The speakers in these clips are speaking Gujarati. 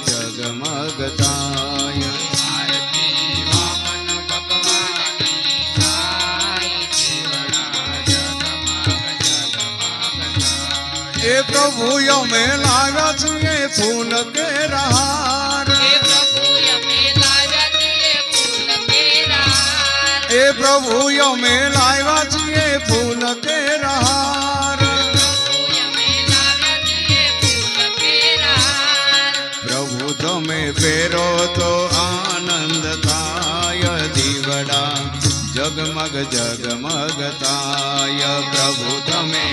જગમગ થાય એ પ્રભુ અમે લાવ્યા છીએ ફૂલ કેરા એ પ્રભુ અમે લાવ્યા છીએ ફૂલ કેરા પ્રભુ તમે પહેરો તો આનંદ થાય દીવડા જગમગ જગમગ થાય પ્રભુ તમે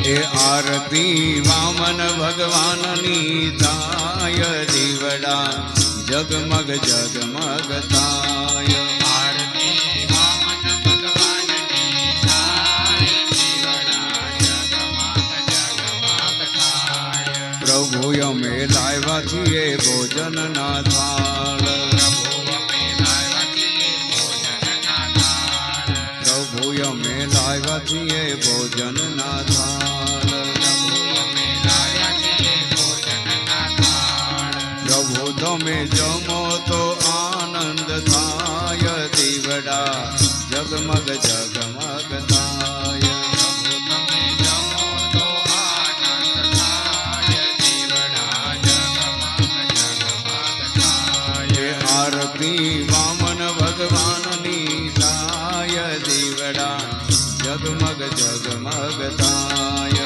એ આરતી વામન ભગવાનની થાય દીવડા જગમગ જગમગ થાય આરતી વામન ભગવાનની થાય દીવડા જગમગ જગમગ થાય પ્રભુ અમે લાવ્યા છીએ ભોજન ના થાળ પ્રભુ અમે લાવ્યા છીએ ભોજન ના થાળ પ્રભુ તમે જમો તો આનંદ થાય દીવડા જગમગ જગમગ થાય પ્રભુ તમે જમો તો આનંદ થાય દીવડા જગમગ જગમગ થાય આરતી વામન ભગવાનની થાય દીવડા જગમગ જગમગ થાય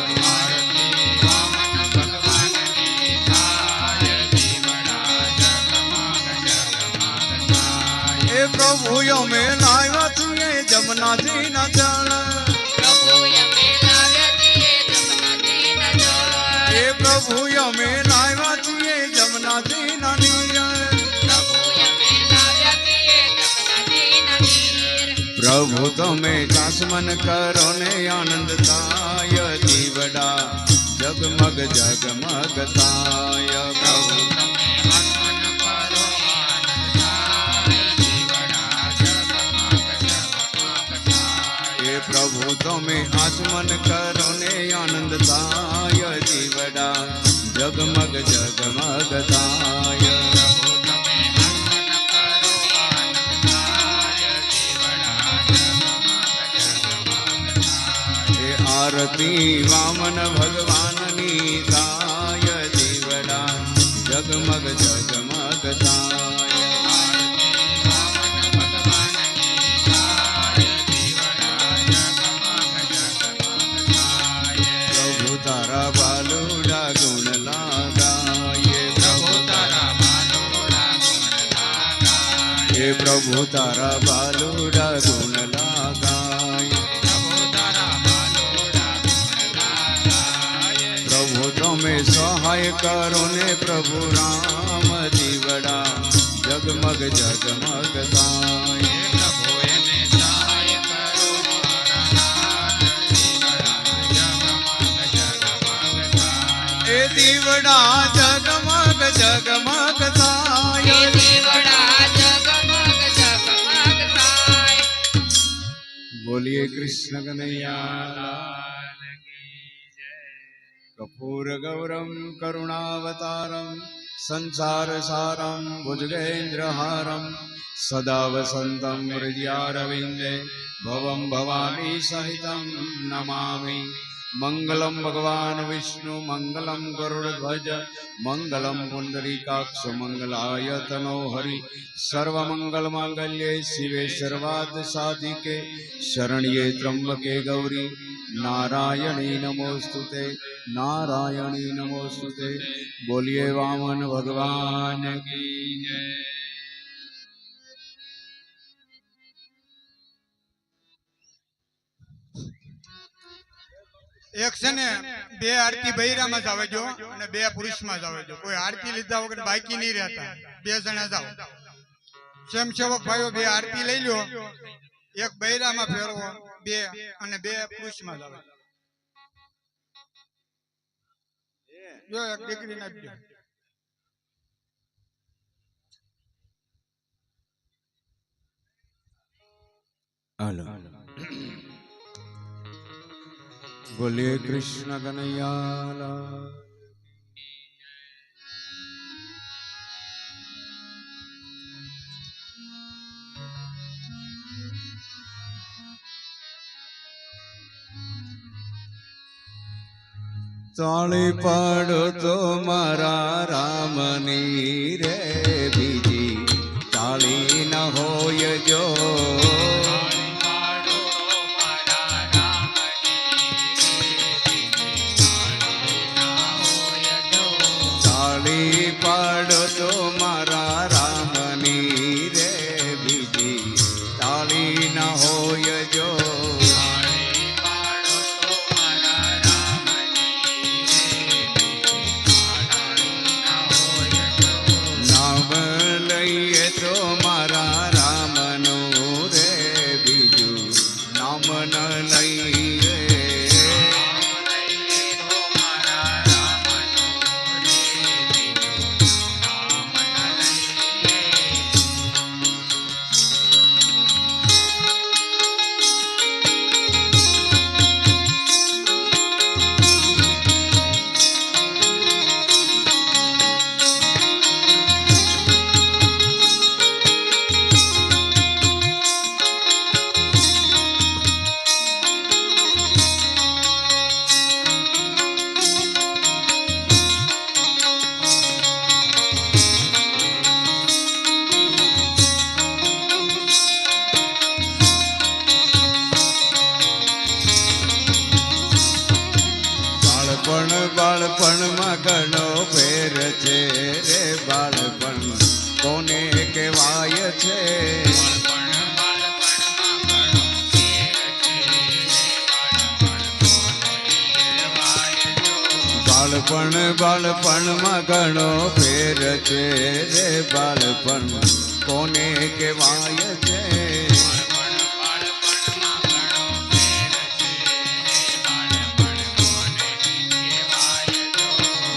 પ્રભુ અમે લાવ્યા છીએ જમનાજી ના જળ એ પ્રભુ અમે લાવ્યા છીએ જમનાજી ના નીર પ્રભુ તમે ચાસમન કરો ને આનંદ થાય દીવડા જગમગ જગમગ થાય પ્રભુ પ્રભુ તમે આચમન કરો ને આનંદ થાય દીવડા જગમગ જગમગ થાય એ આરતી વામન ભગવાનની થાય દીવડા જગમગ જગમગ થાય તારા બાલુડા ગુણ લાગાય પ્રભુ તારા બાલુડા ગુણ લાગાય એ પ્રભુ તારા બાલુડા ગુણ લાગાય પ્રભુ તારા બાલુડા ગુણ લાગાય પ્રભુ તમે સહાય કરો ને પ્રભુ રામ દીવડા જગમગ જગમગ થાય દીવડા જગમગ જગમગ થાય દીવડા જગમગ જગમગ થાય બોલીએ કૃષ્ણ કનૈયા કપૂર ગૌરમ કરુણાવતારમ સંસાર સારમ ભુજગેન્દ્રહારમ સદા વસંતમ હૃદયારવિંદે ભવમ ભવાની સહિતમ નમામિ મંગલમ ભગવાન વિષ્ણુ મંગલમ ગરુડધ્વજ મંગલમ પુંડરીકાક્ષ મંગલાયતનો હરિ સર્વમંગલ માંગલ્યે શિવે સર્વાર્થ સાધિકે શરણ્યે ત્રંબકે ગૌરી નારાયણી નમોસ્તુતે નારાયણી નમોસ્તુતે બોલીએ વામન ભગવાન કી જય એક છે ને બે આરતી બૈરામાં જ આવે જો અને બે પુરુષમાં જ આવે જો કોઈ આરતી લીધા વગર બાકી નહીં રહેતા બે જણા જાવ સ્વયંસેવક ભાઈઓ બે આરતી લઈ લો એક બૈરામાં ફેરવો બે અને બે પુરુષમાં જ આવે જો એક દીકરી નાખજો હાલો બોલીએ કૃષ્ણ કનૈયા. તાળી પાડો તો મારા રામની રે બીજી તાળી ન હોય જો. તાળી પાડો તો મારા રામની રે બીજી તાળી ન હોય જો. તો મારા રામનું રે બીજું નામ ન લઈએ. બાળપણમાં ઘણો ફેર છે રે બાળપણ કોને કહેવાય છે. બાળપણમાં ઘણો ફેર છે રે બાળપણ કોને કહેવાય છે.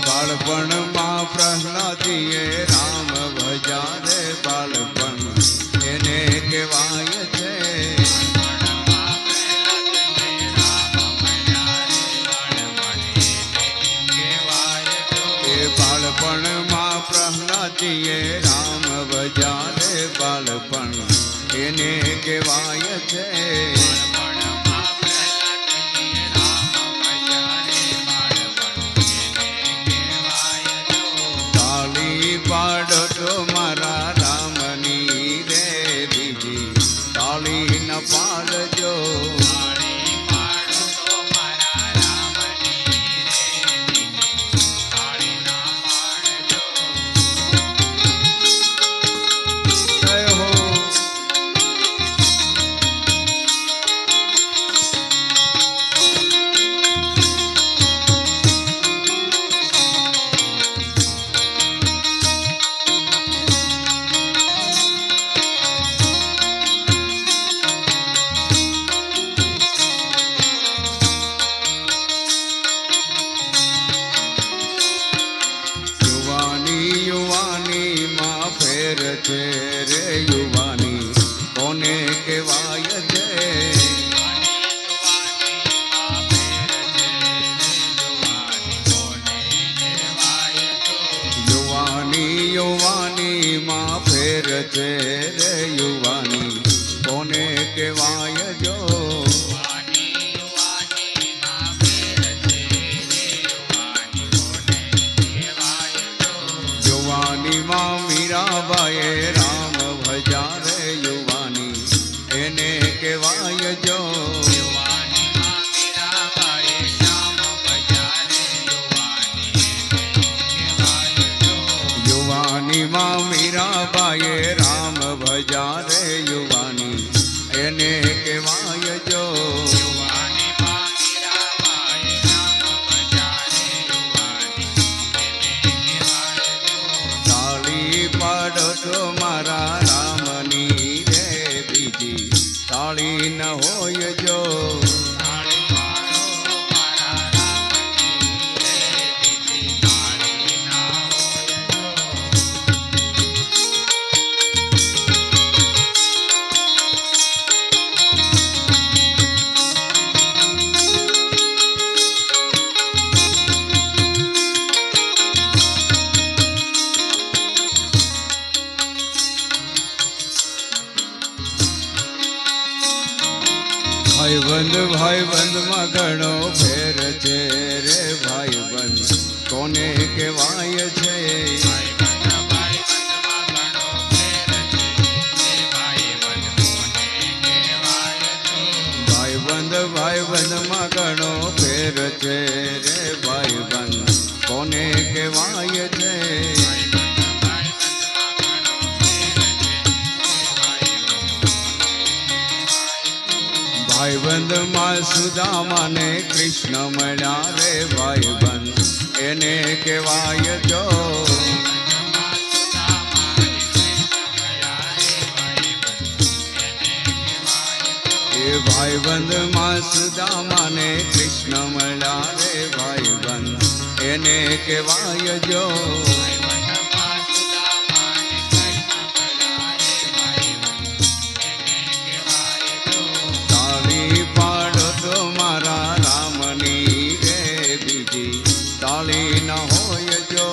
બાળપણમાં પ્રહલાદીએ રામ ભજા રે બાળપણ એને કહેવાય છે. એ બાળપણમાં પ્રહલાદીએ રામ ભજા રે બાળપણ એને કહેવાય છે. પાડો તો મારા રામની રે બીજી તાળી ન પાડજો. છે રે યુવાની કોને કહેવાય છે. યુવાની માં ફેર છે રે યુવાની કોને કહેવાય જો. યુવાનીમાં મીરાબાઈએ રામ ભજા રે યુવાની એને કહેવાય જો. યુવાનીમાં મીરાબાઈએ રામ ભજા રે યુવાની એને કહેવાય જો. પાડો તો મારા રામની રે બીજી તાળી ન હોય જો. ભાઈબંધમાં ઘણો ફેર છે રે ભાઈબંધ કોને કહેવાય છે ભાઈબંધમાં ઘણો ફેર છે રે ભાઈબંધ કોને કહેવાય છે ભાઈબંધમાં સુદામાને કૃષ્ણ મળ્યા રે ભાઈબંધ એને કહેવાય જો એ ભાઈબંધમાં સુદામાને કૃષ્ણ મળ્યા રે ભાઈબંધ એને કહેવાય જો તાળી પાડો તો મારા રામની રે બીજી તાળી ન હોય જો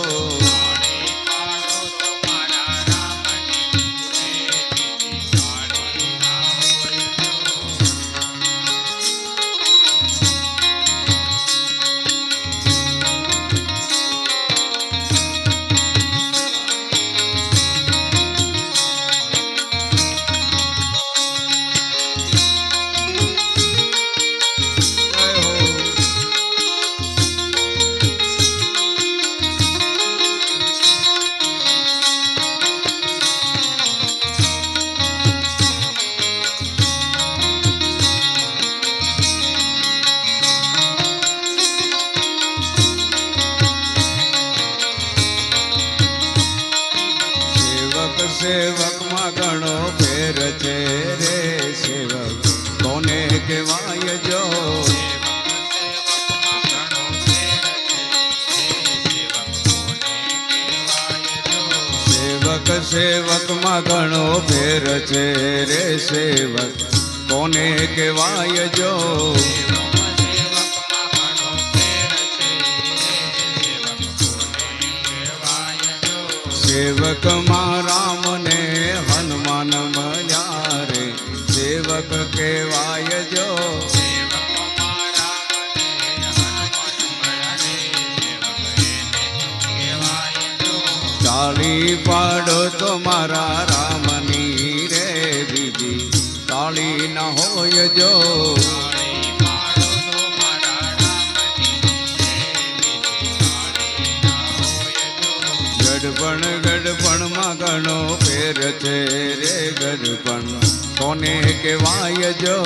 સેવકમાં ઘણો ફેર છે રે સેવક કોને કહેવાય જો સેવકમાં ઘણો ફેર છે રે સેવક કોને કહેવાય જો સેવકમાં રામ ને હનુમાન મળ્યા રે સેવક કહેવાય જો તાળી પાડો તો મારા રામની રે બીજી તાળી ન હોય જો ગઢપણમાં ઘણો ફેર છે રે ગઢપણ કોને કહેવાય જો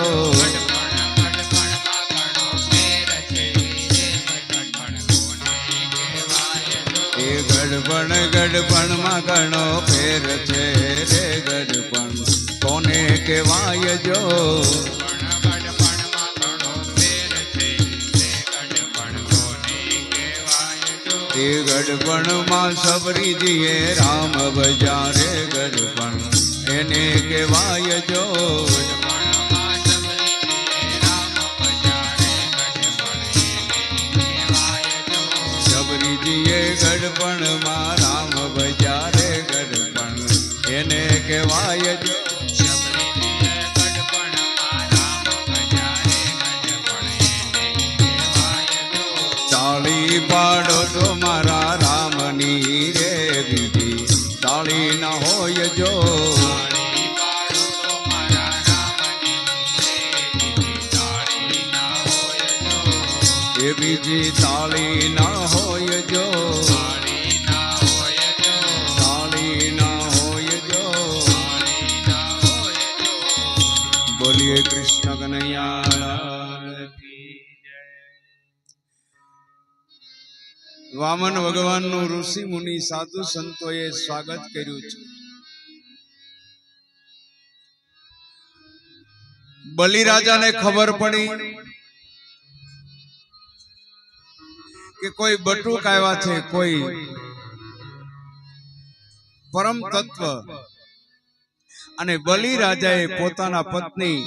એ ગઢપણમાં ઘણો ફેર છે રે ગઢપણ કોને કહેવાય જો એ ગઢપણમાં સબરીજીએ રામ ભજ્યા રે ગઢપણ એને કહેવાય જો સબરીજીએ ગઢપણમાં રામ ભજ્યા રે ગઢપણ એને કહેવાય જો તાળી પાડો તો મારા રામની રે બીજી તાળી ન હોય જો એ બીજી તાળી ન હોય જો તાળી ન હોય જો બોલીએ કૃષ્ણ કનૈયા વામન ભગવાનનું ઋષિ મુનિ સાધુ સંતોએ સ્વાગત કર્યું છે. બલિરાજાને ખબર પડી કે કોઈ બટુક આવ્યા છે, કોઈ પરમ તત્વ, અને બલિરાજાએ પોતાના પત્ની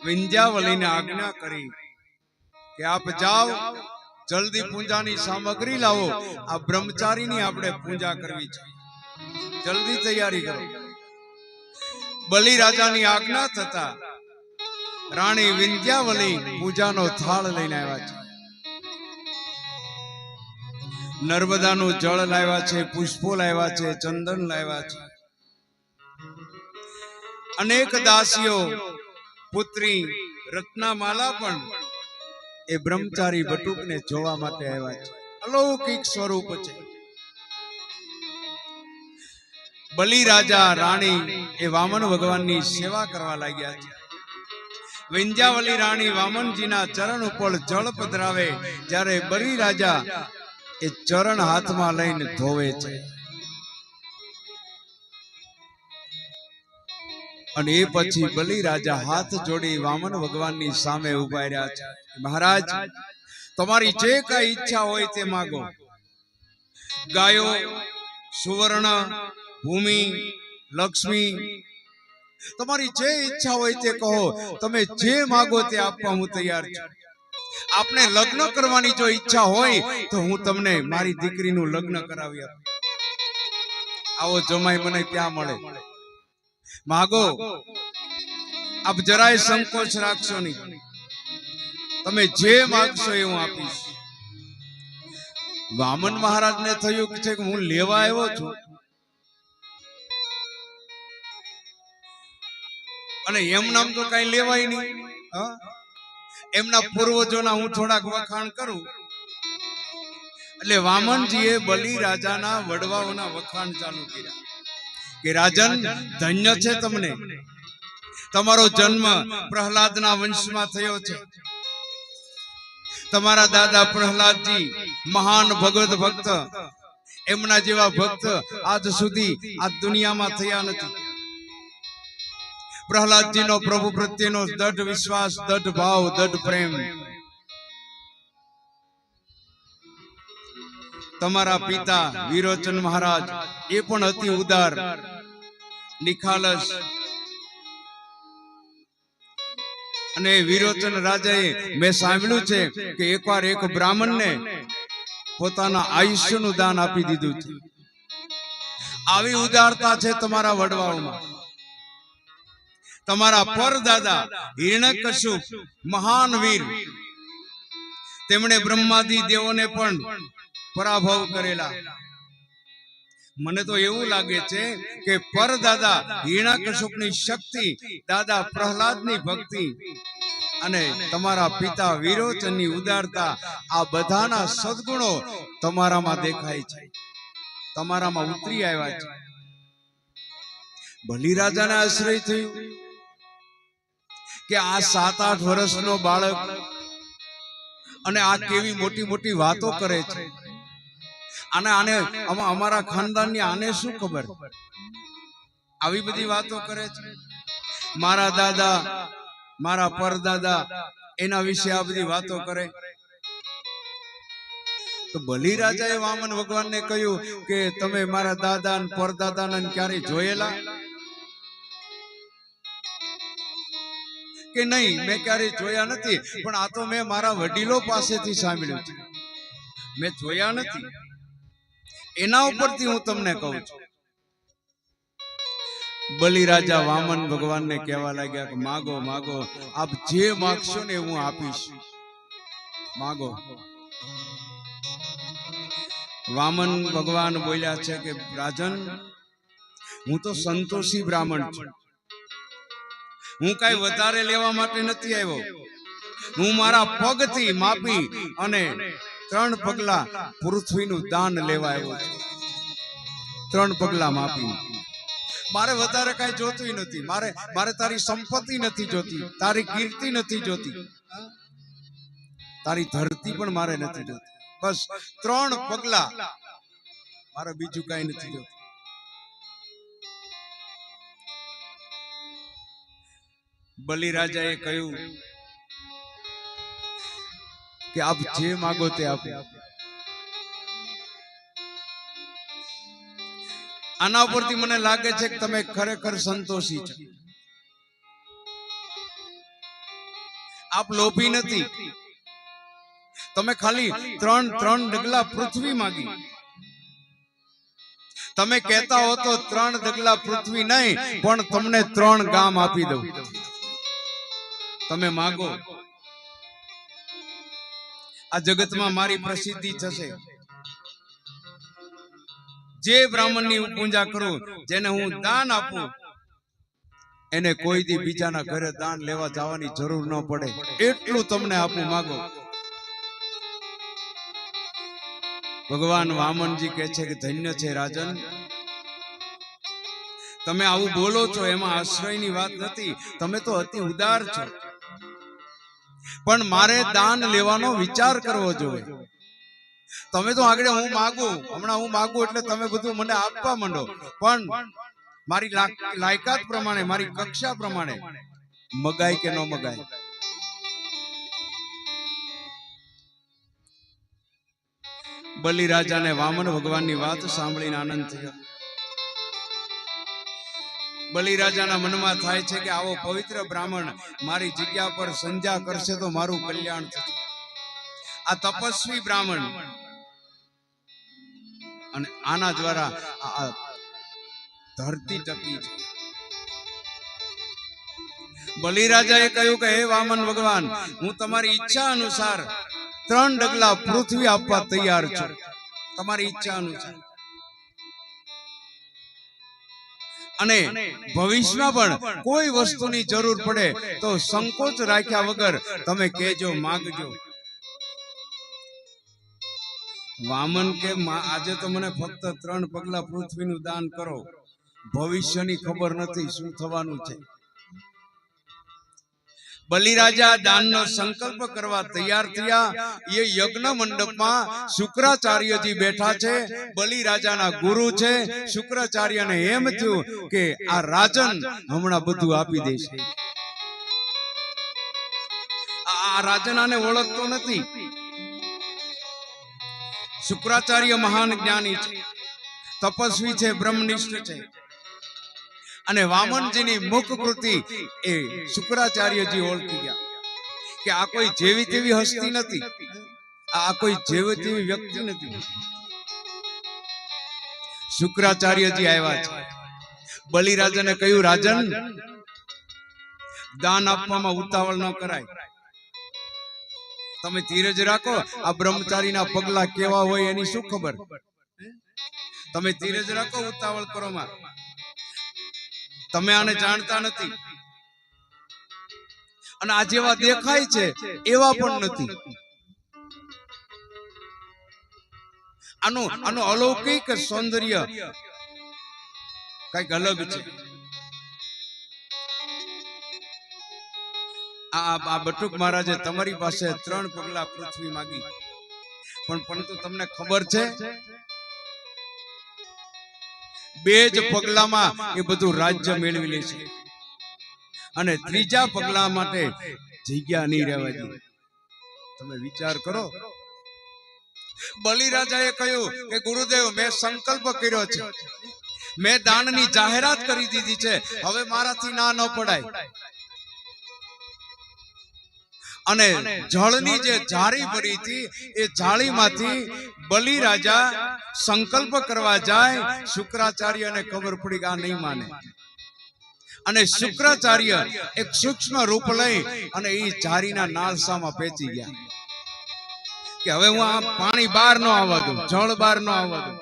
વિંધ્યાવલીને આજ્ઞા કરી કે આપ જાઓ, જલ્દી પૂજાની સામગ્રી લાવો, આ બ્રહ્મચારીની આપણે પૂજા કરવી છે, જલ્દી તૈયારી કરો. બલિરાજાની આજ્ઞા થતા રાણી વિંધ્યાવલી પૂજાનો થાળ લઈને આવ્યા છે. નર્મદાનું જળ લાવ્યા છે, પુષ્પો લાવ્યા છે, ચંદન લાવ્યા છે. અનેક દાસીઓ પુત્રી રત્નમાલા પણ એ બ્રહ્મચારી બટુકને જોવા માટે આવ્યા છે. અલૌકિક સ્વરૂપ છે. બલિ રાજા રાણી એ વામન ભગવાનની સેવા કરવા લાગ્યા છે. વિંધ્યાવલી રાણી વામનજીના ચરણ ઉપર જળ પધરાવે, જ્યારે બલિ રાજા એ ચરણ હાથમાં લઈને ધોવે છે. અને એ પછી બલિ રાજા હાથ જોડી વામન ભગવાનની સામે ઉભા રહ્યા છે. મહારાજ, તમારી જે કઈ ઈચ્છા હોય તે માગો. ગાયો, સુવર્ણ, ભૂમિ, લક્ષ્મી, તમારી જે ઈચ્છા હોય તે કહો. તમે જે માગો તે આપવા હું તૈયાર છું. આપને લગ્ન કરવાની જો ઈચ્છા હોય તો હું તમને મારી દીકરીનું લગ્ન કરાવી આપું. આવો જમાઈ મને ક્યાં મળે? માગો. આપ જરાય સંકોચ રાખશો નહીં. તમે જે માગશો એ હું આપીશ. વામન મહારાજને થયું છે કે હું લેવા આવ્યો છું, અને એમ નામ તો કઈ લેવાય નહીં. એમના પૂર્વજોના હું થોડાક વખાણ કરું. એટલે વામનજીએ બલિ રાજાના વડવાઓના વખાણ ચાલુ કર્યા કે રાજન, ધન્ય છે તમને. તમારો જન્મ પ્રહલાદના વંશમાં થયો છે. તમારા દાદા પ્રહલાદજી મહાન ભગવત ભક્ત, એમના જેવા ભક્ત આજ સુધી આ દુનિયામાં થયા નથી. પ્રહલાદજીનો પ્રભુ પ્રત્યેનો દઢ વિશ્વાસ, દઢ ભાવ, દઢ પ્રેમ. તમારા પિતા વિરોચન મહારાજ એ પણ અતિ ઉદાર, નિખાલસ. અને વિરોચન રાજાએ મેં સાંભળ્યું છે કે એકવાર એક બ્રાહ્મણને પોતાના આયુષ્યનું દાન આપી દીધું છે. આવી ઉદારતા છે તમારા વડવાઓમાં. તમારા પરદાદા હિરણ્યકશ્યપ મહાન વીર, તેમણે બ્રહ્માદિ દેવોને પણ પરાભવ કરેલા. મને તો એવું લાગે છે કે પરદાદા હિરણ્યકશ્યપની શક્તિ, દાદા પ્રહલાદની ભક્તિ અને તમારા પિતા વિરોચનની ઉદારતા, આ બધાના સદગુણો તમારામાં દેખાય છે, તમારામાં ઉતરી આવ્યા છે. બલિ રાજાને આશ્રય થયું કે આ 7-8 વર્ષનો બાળક, અને આ કેવી મોટી મોટી વાતો કરે છે. આને અમારા ખાનદાનની આને શું ખબર? આવી બધી વાતો કરે છે. મારા દાદા, મારા પરદાદા, એના વિશે આ બધી વાતો કરે. તો બલિ રાજાએ વામન ભગવાનને કહ્યું કે તમે મારા દાદા અને પરદાદાને ક્યારે જોયેલા? કે નહીં, મેં ક્યારે જોયા નથી, પણ આ તો મેં મારા વડીલો પાસેથી સાંભળ્યું છે, મેં જોયા નથી. એના ઉપરથી હું તમને કહું છું. બલિ રાજા વામન ભગવાનને કહેવા લાગ્યા કે માગો, માગો, આપ જે માગશો ને હું આપીશ. માગો. વામન ભગવાન બોલ્યા છે કે રાજન, હું તો સંતોષી બ્રાહ્મણ છું. હું કઈ વધારે લેવા માટે નથી આવ્યો. હું મારા પગથી માપી અને 3 પગલા પૃથ્વીનું દાન લેવા આવ્યો છું. 3 પગલા માપી. મારે વધારે કઈ જોતું નથી. મારે તારી સંપત્તિ નથી જોતી, તારી કીર્તિ નથી જોતી, તારી ધરતી પણ મારે નથી જોતી. બસ 3 પગલા, મારે બીજું કઈ નથી જોતું. બલિ રાજાએ કહ્યું કે આપ જે માગો તે આપો. આના ઉપરથી મને લાગે છે કે તમે ખરેખર સંતોષી છો. આપ લોભી નથી. તમે ખાલી 3 ડગલા પૃથ્વી માંગી. તમે કહેતા હો તો 3 ડગલા પૃથ્વી નહીં, પણ તમને 3 ગામ આપી દઉં. તમે માગો, આ જગતમાં મારી પ્રસિદ્ધિ થશે. જે બ્રાહ્મણની હું પૂજા કરું, જેને હું દાન આપું, એને કોઈ દી બીજાના ઘરે દાન લેવા જવાની જરૂર ન પડે. એટલું તમને આપું, માગો. ભગવાન વામનજી કહે છે કે ધન્ય છે રાજન, તમે આવું બોલો છો, એમાં આશ્રયની વાત નથી. તમે તો અતિ ઉદાર છો, પણ મારે દાન લેવાનો વિચાર કરવો જોઈએ. તમે તો આગળ હું માગું, હમણાં હું માગું એટલે તમે બધું મને આપવા માંડો, પણ મારી લાયકાત પ્રમાણે, મારી કક્ષા પ્રમાણે મગાય કે ન મગાય. બલિરાજાને વામન ભગવાનની વાત સાંભળીને આનંદ થયો. બલિરાજાના મનમાં થાય છે કે આવો પવિત્ર બ્રાહ્મણ મારી જગ્યા પર સંધ્યા કરશે તો મારું કલ્યાણ થશે. આ તપસ્વી બ્રાહ્મણ, અને આના દ્વારા આ ધરતી ટકી છે. બલિરાજાએ કહ્યું કે હે વામન ભગવાન, હું તમારી ઈચ્છા અનુસાર 3 ડગલા પૃથ્વી આપવા તૈયાર છું, તમારી ઈચ્છા અનુસાર. અને ભવિષ્યમાં પણ કોઈ વસ્તુની જરૂર પડે તો સંકોચ રાખ્યા વગર તમે કહેજો, માંગજો. વામન કે આજે તો મને ફક્ત 3 પગલા પૃથ્વીનું દાન કરો, ભવિષ્યની ખબર નથી શું થવાનું છે. બલિરાજા દાનનો સંકલ્પ કરવા તૈયાર થયા. એ યજ્ઞ મંડપમાં શુક્રાચાર્યજી બેઠા છે, બલિરાજાના ગુરુ છે. શુક્રાચાર્યને એમ થયું કે આ રાજન હમણાં બધું આપી દેશે. આ રાજન આને ઓળખતો નથી. શુક્રાચાર્ય મહાન જ્ઞાની છે, તપસ્વી છે, બ્રહ્મનિષ્ઠ છે. અને વામનજીની મુખ કૃતિ એ શુક્રાચાર્યજી ઓળખી ગયા કે આ કોઈ જેવી તેવી હસ્તી નથી, આ કોઈ જેવી તેવી વ્યક્તિ નથી. શુક્રાચાર્યજી આવ્યા છે. બલિરાજાને કહ્યું, રાજન, દાન આપવામાં ઉતાવળ ન કરાય, તમે ધીરજ રાખો. આ બ્રહ્મચારીના પગલા કેવા હોય એની શું ખબર? તમે ધીરજ રાખો, ઉતાવળ કરો માં. તમે આને જાણતા નથી, અને આ જેવા દેખાય છે એવા પણ નથી. આનું અલૌકિક સૌંદર્ય કઈક અલગ છે. આ બટુક મહારાજે તમારી પાસે 3 પગલા પૃથ્વી માંગી, પરંતુ તમને ખબર છે 2 જ પગલામાં એ બધું રાજ્ય મેળવી લે છે, અને 3જા પગલા માટે જગ્યા નહીં રહેવા દે. તમે વિચાર કરો. બલિરાજાએ કહ્યું કે ગુરુદેવ, મેં સંકલ્પ કર્યો છે, મેં દાનની જાહેરાત કરી દીધી છે, હવે મારાથી ના ન પડાય. અને જળની જે જાળી ભરી હતી એ જાળીમાંથી બલિરાજા સંકલ્પ કરવા જાય. શુક્રાચાર્યને ખબર પડી કે આ નહીં માને, અને શુક્રાચાર્ય એક સૂક્ષ્મ રૂપ લઈ અને એ જાળીના નાળસામાં પેચી ગયા કે હવે હું આ પાણી બહાર ન આવવા દઉં, જળ બહાર ન આવવા દઉં.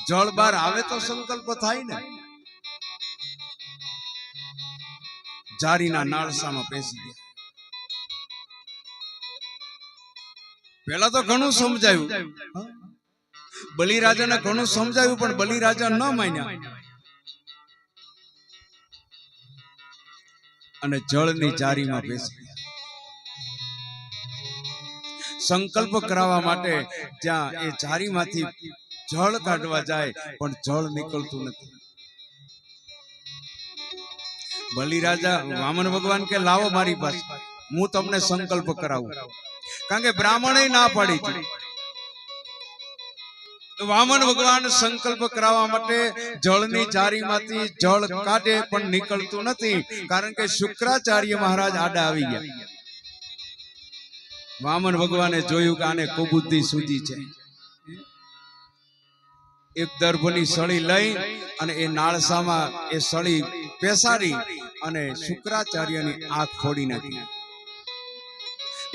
જળ બહાર આવે તો સંકલ્પ થાય ને. જાળીના નાળસામાં પેચી ગયા. પેલા તો ઘણું સમજાયું, બલિરાજાને ઘણું સમજાયું, પણ બલિરાજા ન માન્યા. અને જળની જારીમાં બેસી ગયા. સંકલ્પ કરાવવા માટે જ્યાં એ જારીમાંથી જળ કાઢવા જાય, પણ જળ નીકળતું નથી. બલિરાજા વામન ભગવાન કે લાવો મારી પાસે, હું તમને સંકલ્પ કરાવું. કારણ કે બ્રાહ્મણે ના પાડી હતી. વામન ભગવાન સંકલ્પ કરાવવા માટે જળની જારીમાંથી જળ કાઢે, પણ નીકળતું નથી, કારણ કે શુક્રાચાર્ય મહારાજ આડા આવી ગયા. વામન ભગવાને જોયું કે આને કુબુદ્ધિ સૂજી છે. એક દર્ભની સળી લઈ અને એ નાળસામાં એ સળી પેસાડી અને શુક્રાચાર્યની આંખ ફોડી નાખી.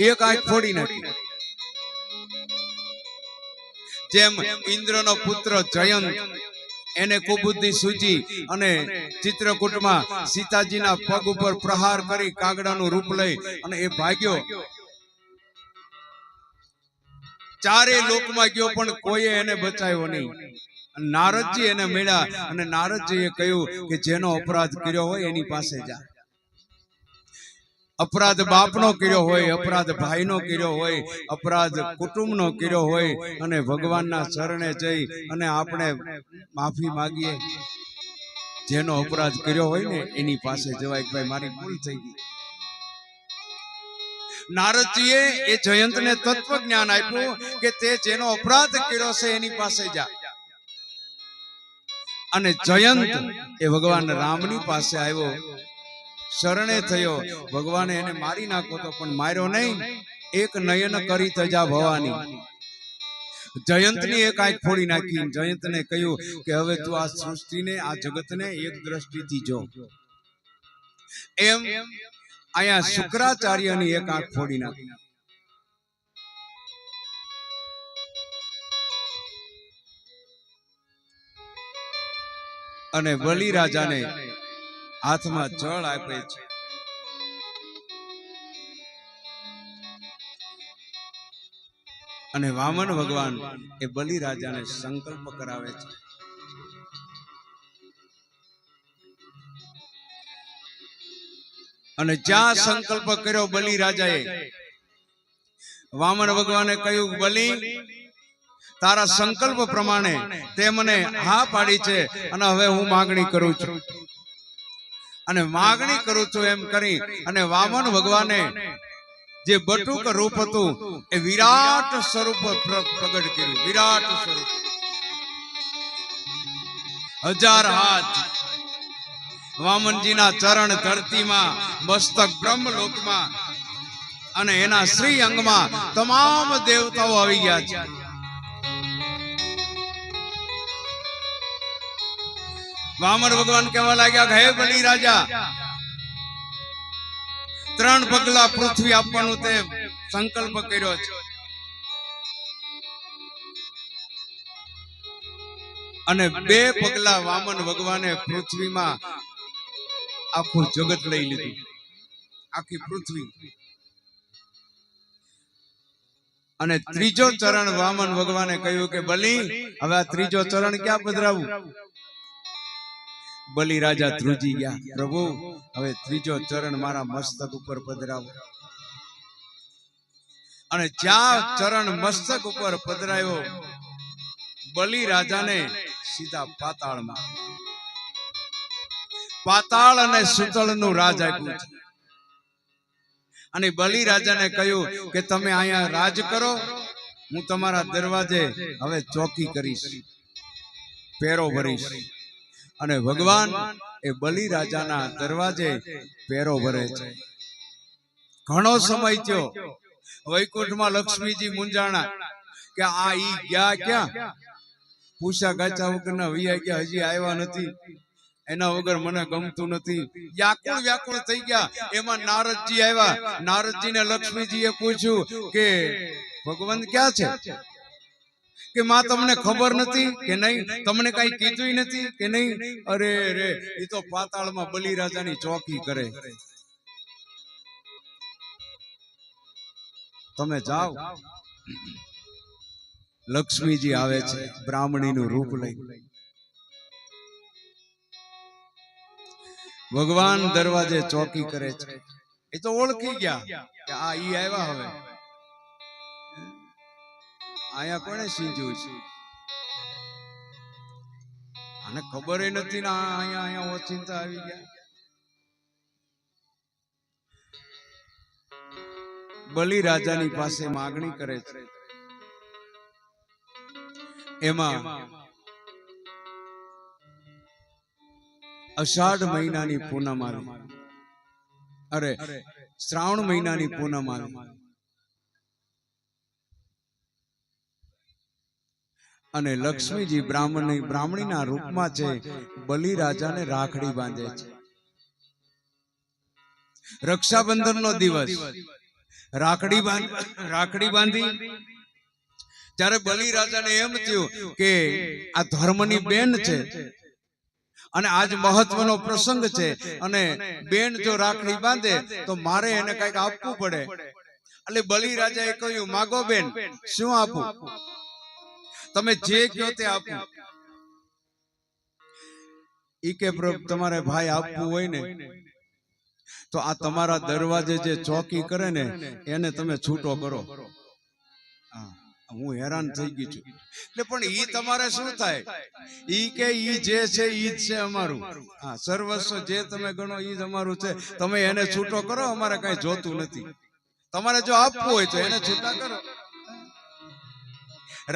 એક આંખ ફોડી નાખી. જેમ ઇન્દ્રનો પુત્ર જયંત, એને કુબુદ્ધિ સૂજી અને ચિત્રકૂટમાં સીતાજીના પગ ઉપર પ્રહાર કરી કાગડાનું રૂપ લઈ અને એ ભાગ્યો. ચારે લોકમાં ગયો પણ કોઈએ એને બચાવ્યો નહીં. નારદજી એને મળ્યા અને નારદજીએ કહ્યું કે જેનો અપરાધ કર્યો હોય એની પાસે જા. અપરાધ બાપનો કર્યો હોય, અપરાધ ભાઈનો કર્યો હોય, અપરાધ કુટુંબનો કર્યો હોય અને ભગવાનના ચરણે જઈ અને આપણે માફી માંગીએ. જેનો અપરાધ કર્યો હોય ને એની પાસે જવાય, ભાઈ મારી ભૂલ થઈ ગઈ. નારદજીએ એ જયંતને તત્વ જ્ઞાન આપ્યું કે તે જેનો અપરાધ કર્યો છે એની પાસે જા. અને જયંત એ ભગવાન રામની પાસે આવ્યો, શરણે થયો. ભગવાને એને મારી નાખો તો પણ માર્યો નહીં. એક નયન કરી તજા ભવાની. જયંતની એક આંખ ફોડી નાખી. જયંતને કહ્યું કે હવે તું આ સૃષ્ટિને, આ જગતને એક દ્રષ્ટિથી જો. એમ અહીંયા શુક્રાચાર્યની એક આંખ ફોડી નાખી. અને બલિ રાજાને હાથમાં જળ આપે છે. અને વામન ભગવાન એ બલિ રાજાને સંકલ્પ કરાવે છે. અને જ્યાં સંકલ્પ કર્યો બલિ રાજાએ, વામન ભગવાને કહ્યું, બલિ તારા સંકલ્પ પ્રમાણે તે મને હા પાડી છે અને હવે હું માગણી કરું છું. અને માગણી કરું છું એમ કરી અને વામન ભગવાને જે બટુક રૂપ હતું એ વિરાટ સ્વરૂપ પ્રગટ કર્યું. વિરાટ સ્વરૂપ, 1000 હાથ, વામનજીના ચરણ ધરતીમાં, મસ્તક બ્રહ્મલોકમાં અને એના શ્રી અંગમાં તમામ દેવતાઓ આવી ગયા છે. વામન ભગવાન કહેવા લાગ્યા કે હે બલિ રાજા, 3 પગલા પૃથ્વી આપવાનું તે સંકલ્પ કર્યો છે. અને 2 પગલા વામન ભગવાને પૃથ્વીમાં આખું જગત લઈ લીધું, આખી પૃથ્વી. અને 3જો ચરણ વામન ભગવાને કહ્યું કે બલિ હવે આ 3જો ચરણ ક્યાં પધરાવું? બલિ રાજા ધ્રુજી ગયા, પ્રભુ હવે 3જો ચરણ મારા મસ્તક ઉપર પધરાવો. અને જ્યાં ચરણ મસ્તક ઉપર પધરાયો, બલિ રાજાને સીધા પાતાળમાં, પાતાળ અને સુતળનું રાજ આપ્યું છે. અને બલિ રાજાને કહ્યું કે તમે અહીંયા રાજ કરો, હું તમારા દરવાજે હવે ચોકી કરીશ, પેરો ભરીશ. અને ભગવાન એ બલિ રાજાના દરવાજે પેરો ભરે છે. ઘણો સમય થયો, વૈકુંઠમાં લક્ષ્મીજી મૂંઝાણા કે આ ઈ ગયા ક્યાં? પૂછા ગાચા વગરના વૈયા ગયા, હજી આવ્યા નથી, એના વગર મને ગમતું નથી. વ્યાકુળ વ્યાકુળ થઈ ગયા. એમાં નારદજી આવ્યા. નારદજીને લક્ષ્મીજીએ પૂછ્યું કે ભગવાન ક્યાં છે? કે માં તમને ખબર નથી કે નહીં? તમને કઈ કીધું નથી કે નહીં? અરે રે, એ તો પાતાળમાં બલિ રાજાની ચોકી કરે. તમે જાઓ. લક્ષ્મીજી આવે છે બ્રાહ્મણીનું રૂપ લઈ. ભગવાન દરવાજે ચોકી કરે છે. એ તો ઓળખી ગયા કે આ ઈ આવ્યા. હવે આયા કોને સીંજ્યું છે? આને ખબર નથી ને અહીંયા ઓચિંતા આવી ગયા. બલિ રાજાની પાસે માગણી કરે છે. એમાં અષાઢ મહિનાની પૂનમ આવી, અરે શ્રાવણ મહિનાની પૂનમ આવી. અને લક્ષ્મીજી બ્રાહ્મણીના રૂપમાં છે, બલિ રાજાને રાખડી બાંધે છે. રક્ષાબંધનનો દિવસ રાખડી બાંધી ત્યારે બલિરાજાને એમ થયું કે આ ધર્મની બેન છે અને આજ મહત્વનો પ્રસંગ છે અને બેન જો રાખડી બાંધે તો મારે એને કઈક આપવું પડે. એટલે બલિરાજાએ કહ્યું, માગો બેન, શું આપું? તમે જે કહો તે આપું. ઈ કે પ્રભુ, તમારે ભાઈ આપવું હોય ને તો આ તમારા દરવાજે જે ચોકી કરે ને એને તમે છૂટો કરો. હું હેરાન થઈ ગઈ છું. એટલે પણ ઈ તમારે શું થાય? ઈ કે ઈ જે છે ઈ જ છે અમારું. હા, સર્વસ્વ જે તમે ગણો ઈ જ અમારું છે. તમે એને છૂટો કરો, અમારે કઈ જોતું નથી. તમારે જો આપવું હોય તો એને છૂટા કરો.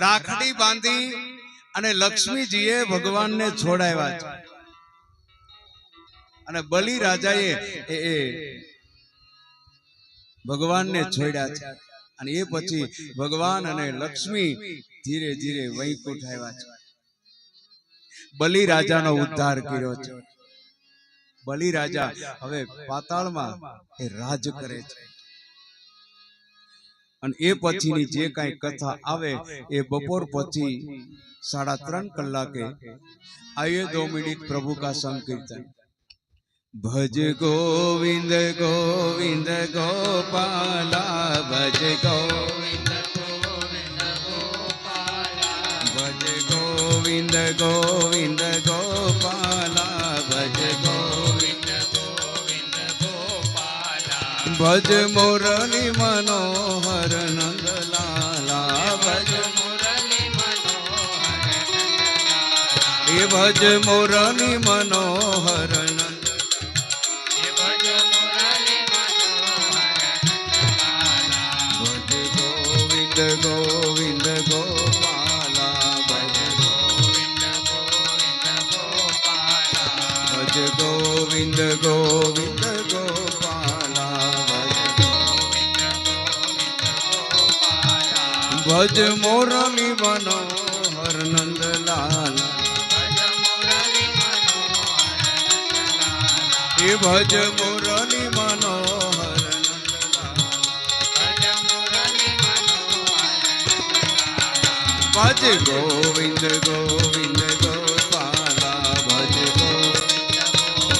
રાખડી બાંધી અને લક્ષ્મીજીએ ભગવાનને છોડાવ્યા છે અને બલિરાજાએ ભગવાનને છોડ્યા છે. અને એ પછી ભગવાન અને લક્ષ્મી ધીરે ધીરે વૈકુંઠ આવ્યા છે. બલિરાજાનો ઉદ્ધાર કર્યો છે. બલિરાજા હવે પાતાળમાં એ રાજ કરે છે. અને એ પછીની જે કઈ કથા આવે એ બપોર પછી 3:30 કલાકે आइए 2 मिनट प्रभु का संकीर्तन. भज गोविंद गोविंद गोपाला, भज गोविंद गोविंद गोपाला, भज गोविंद गोविंद गोपाला, भज गोविंद गोविंद गोपाला, भज मुरली मनोहर नंदलाला, भज भज मुरली मनोहर नंद, भज मुरली मनोहर, भज गोविंद गोविंद गोपाला, भज गोविंद गोविंद गोपाला, भज गोविंद गोविंद गोपाला, भज गोविंद गोविंद गोपाला, भज मुरली मनोहर नंदलाला, भज मुरली मनोहर नंदलाला, भज गोविंद गोविंद गोपाला, भज गोविंद गोविंद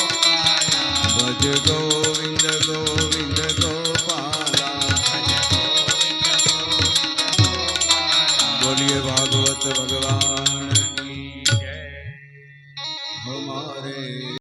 गोपाला, भज गोविंद गोविंद गोपाला, भज गोविंद गोविंद गोपाला. बोलिए भागवत भगवान